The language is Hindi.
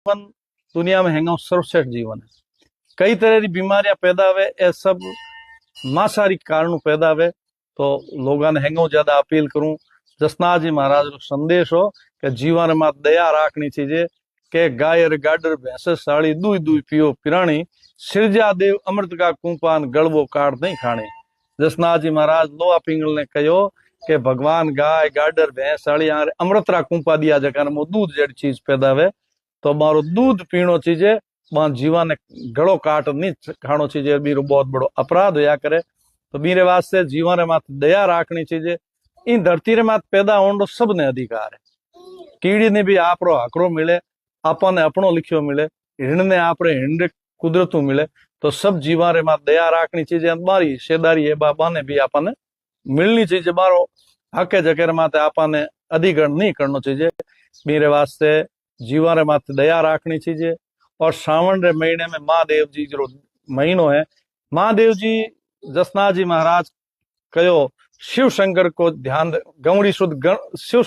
जीवन दुनिया में हैंगा सर्वश्रेष्ठ जीवन है। कई तरह की बीमारियां पैदा हुए, ये सब मांसाहारी कारण पैदा हुए। तो लोगों ने हैंगो ज्यादा अपील करूं, जसनाथ जी महाराज रो संदेश हो कि जीवन में दया राखनी चाहिए के गायर गाडर भैंस साड़ी दुई दुई पियो पिराणी, सिरजा देव अमृत का कुंपान गड़बो काट नहीं खाने। जसनाथ जी महाराज लोहा पिंगल ने कहो कि भगवान गाय गाडर भैंस साड़ी अमृत रा कुंपा दिया जगह में दूध जड़ी चीज पैदा हुए। तो मारो दूध पीणो चीजे जीवन ने गड़ो काट नहीं खाणो चीजे, बीरो बहुत बड़ो अपराध होया करे। तो बीरे वास्ते जीवन रे माथे दया राखनी चाहिए। इन धरती रे माथे पैदा होने सबने अधिकार है। कीड़ी ने भी आपरो हकरो मिले, आपने अपनो लिखियो मिले, हिरण ने आपरे हिंड कुदरतू मिले। तो सब जीवन रे माथे दया राखनी चाहिए। मारी हिस्सेदारी है बाबा ने भी आपने मिलनी चाहिए। मारो हक जगह माथे आपने अधिग्रहण नहीं करना चाहिए। मेरे वास्ते जीवन रे माथे दया राखनी चाहिए। और श्रावण रे महीने में महादेव जी जो महीनो है, महादेव जी जसनाथ जी महाराज कहो शिव शंकर को ध्यान गौड़ी शुद्ध शिव